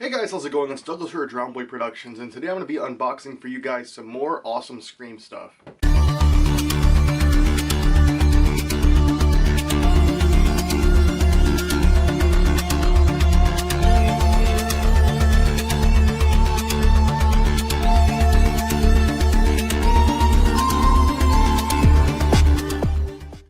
Hey guys, how's it going? It's Douglas here at Drown Boy Productions, and today I'm going to be unboxing for you guys some more awesome Scream stuff.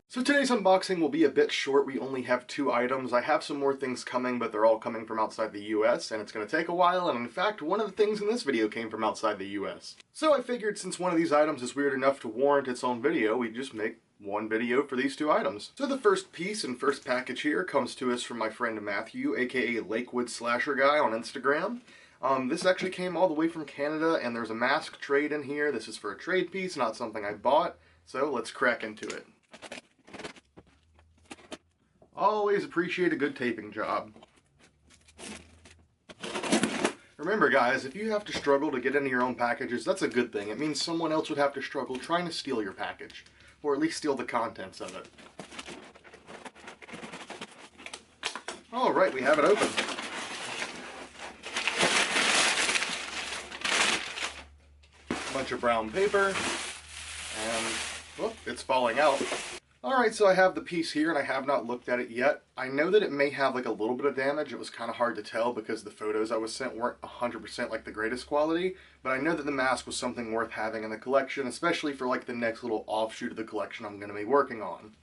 So today's unboxing will be a bit short. We only have 2 items. I have some more things coming, but they're all coming from outside the US, and it's going to take a while, and in fact, one of the things in this video came from outside the US. So I figured since one of these items is weird enough to warrant its own video, we'd just make one video for these 2 items. So the first piece and first package here comes to us from my friend Matthew, aka Lakewood Slasher Guy on Instagram. This actually came all the way from Canada, and there's a mask trade in here. This is for a trade piece, not something I bought, so let's crack into it. Always appreciate a good taping job. Remember guys, if you have to struggle to get into your own packages, that's a good thing. It means someone else would have to struggle trying to steal your package, or at least steal the contents of it. Alright, we have it open. A bunch of brown paper, and whoop, it's falling out. Alright, so I have the piece here and I have not looked at it yet. I know that it may have like a little bit of damage. It was kind of hard to tell because the photos I was sent weren't 100% like the greatest quality, but I know that the mask was something worth having in the collection, especially for like the next little offshoot of the collection I'm going to be working on.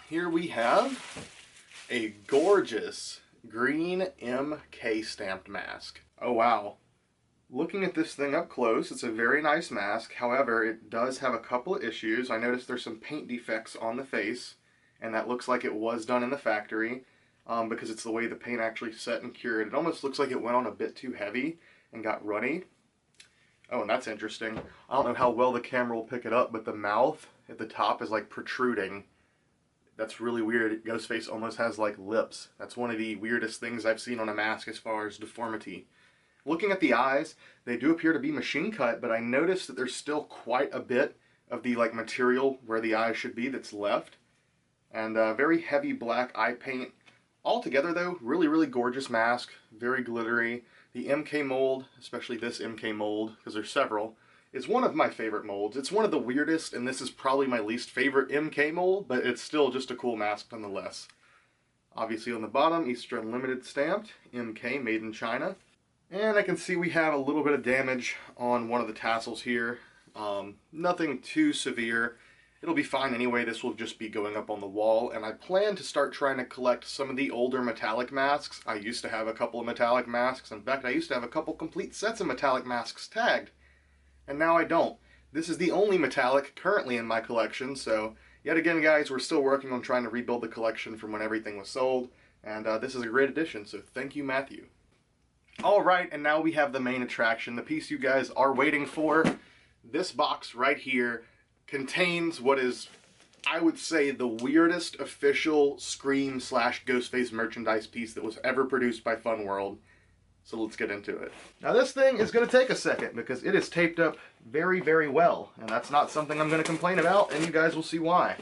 Here we have a gorgeous green MK stamped mask. Oh wow. Looking at this thing up close, it's a very nice mask. However, it does have a couple of issues. I noticed there's some paint defects on the face, and that looks like it was done in the factory because it's the way the paint actually set and cured. It almost looks like it went on a bit too heavy and got runny. Oh, and that's interesting. I don't know how well the camera will pick it up, but the mouth at the top is like protruding. That's really weird. Ghostface almost has like lips. That's one of the weirdest things I've seen on a mask as far as deformity. Looking at the eyes, they do appear to be machine cut, but I noticed that there's still quite a bit of the like material where the eyes should be that's left. And very heavy black eye paint. Altogether though, really gorgeous mask, very glittery. The MK mold, especially this MK mold, because there's several, is one of my favorite molds. It's one of the weirdest, and this is probably my least favorite MK mold, but it's still just a cool mask nonetheless. Obviously on the bottom, Easter Unlimited stamped, MK made in China. And I can see we have a little bit of damage on one of the tassels here. Nothing too severe. It'll be fine anyway. This will just be going up on the wall. And I plan to start trying to collect some of the older metallic masks. I used to have a couple of metallic masks. In fact, I used to have a couple complete sets of metallic masks tagged. And now I don't. This is the only metallic currently in my collection. So yet again, guys, we're still working on trying to rebuild the collection from when everything was sold. And this is a great addition. So thank you, Matthew. Alright, and now we have the main attraction, the piece you guys are waiting for. This box right here contains what is, I would say, the weirdest official Scream / Ghostface merchandise piece that was ever produced by Fun World. So let's get into it. Now this thing is going to take a second because it is taped up very well, and that's not something I'm going to complain about, and you guys will see why.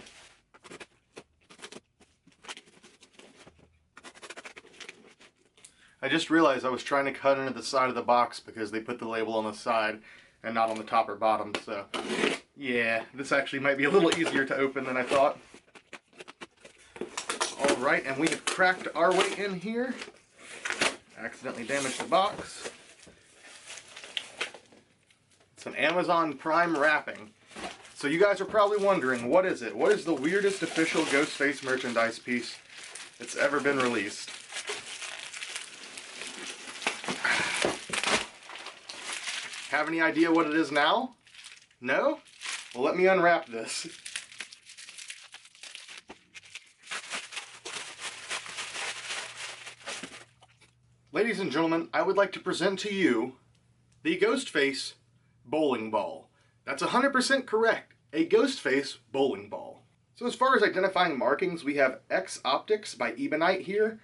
I just realized I was trying to cut into the side of the box because they put the label on the side and not on the top or bottom, so yeah, this actually might be a little easier to open than I thought. Alright, and we have cracked our way in here. Accidentally damaged the box. It's an Amazon Prime wrapping. So you guys are probably wondering, what is it? What is the weirdest official Ghostface merchandise piece that's ever been released? Have any idea what it is now? No? Well, let me unwrap this. Ladies and gentlemen, I would like to present to you the Ghostface bowling ball. That's 100% correct. A Ghostface bowling ball. So as far as identifying markings, we have X Optics by Ebonite here.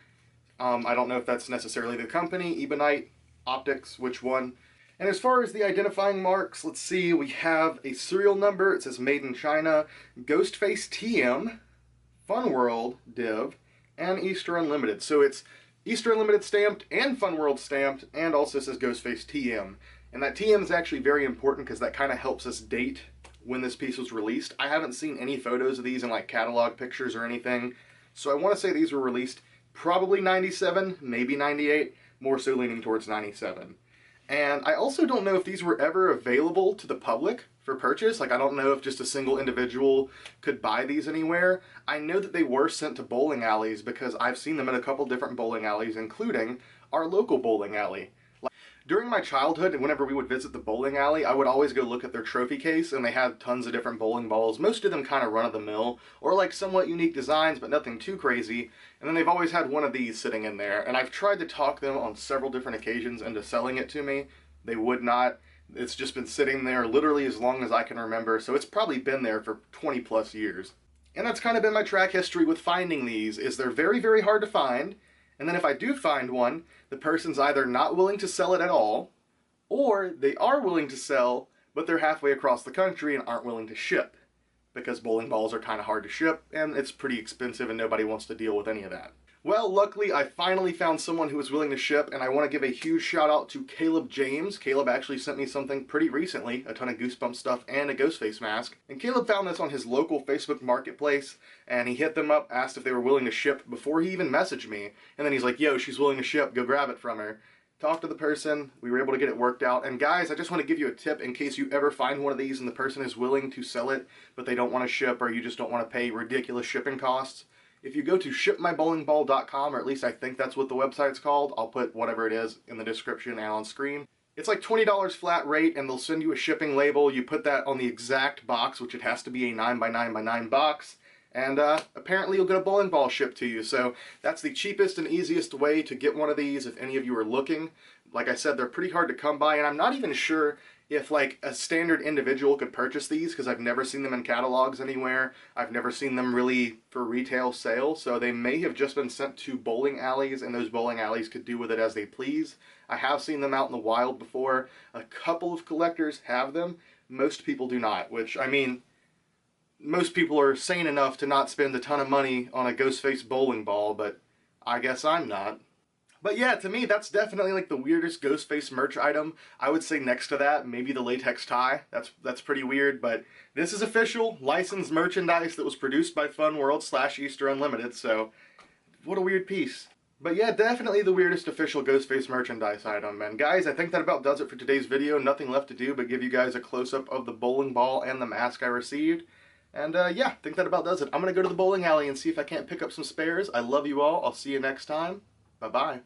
I don't know if that's necessarily the company, Ebonite, Optics, which one. And as far as the identifying marks, let's see, we have a serial number. It says Made in China, Ghostface TM, Fun World Div, and Easter Unlimited. So it's Easter Unlimited stamped and Fun World stamped, and also says Ghostface TM. And that TM is actually very important because that kind of helps us date when this piece was released. I haven't seen any photos of these in like catalog pictures or anything, so I want to say these were released probably 97, maybe 98, more so leaning towards 97. And I also don't know if these were ever available to the public for purchase. Like, I don't know if just a single individual could buy these anywhere. I know that they were sent to bowling alleys because I've seen them at a couple different bowling alleys, including our local bowling alley. During my childhood, and whenever we would visit the bowling alley, I would always go look at their trophy case, and they had tons of different bowling balls, most of them kind of run-of-the-mill, or like somewhat unique designs, but nothing too crazy, and then they've always had one of these sitting in there, and I've tried to talk them on several different occasions into selling it to me. They would not. It's just been sitting there literally as long as I can remember, so it's probably been there for 20 plus years. And that's kind of been my track history with finding these, is they're very, very hard to find. And then if I do find one, the person's either not willing to sell it at all, or they are willing to sell, but they're halfway across the country and aren't willing to ship. Because bowling balls are kind of hard to ship, and it's pretty expensive and nobody wants to deal with any of that. Well, luckily I finally found someone who was willing to ship, and I want to give a huge shout out to Caleb James. Caleb actually sent me something pretty recently, a ton of Goosebumps stuff and a Ghostface mask. And Caleb found this on his local Facebook marketplace, and he hit them up, asked if they were willing to ship before he even messaged me. And then he's like, yo, she's willing to ship, go grab it from her. Talked to the person, we were able to get it worked out. And guys, I just want to give you a tip in case you ever find one of these and the person is willing to sell it, but they don't want to ship, or you just don't want to pay ridiculous shipping costs. If you go to shipmybowlingball.com, or at least I think that's what the website's called, I'll put whatever it is in the description and on screen. It's like $20 flat rate, and they'll send you a shipping label. You put that on the exact box, which it has to be a 9x9x9 box, and apparently you'll get a bowling ball shipped to you. So that's the cheapest and easiest way to get one of these if any of you are looking. Like I said, they're pretty hard to come by, and I'm not even sure if like a standard individual could purchase these because I've never seen them in catalogs anywhere. I've never seen them really for retail sale, so they may have just been sent to bowling alleys, and those bowling alleys could do with it as they please. I have seen them out in the wild before. A couple of collectors have them. Most people do not, which, I mean, most people are sane enough to not spend a ton of money on a Ghostface bowling ball, but I guess I'm not. But yeah, to me, that's definitely like the weirdest Ghostface merch item. I would say next to that, maybe the latex tie. That's pretty weird, but this is official, licensed merchandise that was produced by Fun World / Easter Unlimited, so what a weird piece. But yeah, definitely the weirdest official Ghostface merchandise item. And guys, I think that about does it for today's video. Nothing left to do but give you guys a close-up of the bowling ball and the mask I received. And yeah, I think that about does it. I'm going to go to the bowling alley and see if I can't pick up some spares. I love you all. I'll see you next time. Bye-bye.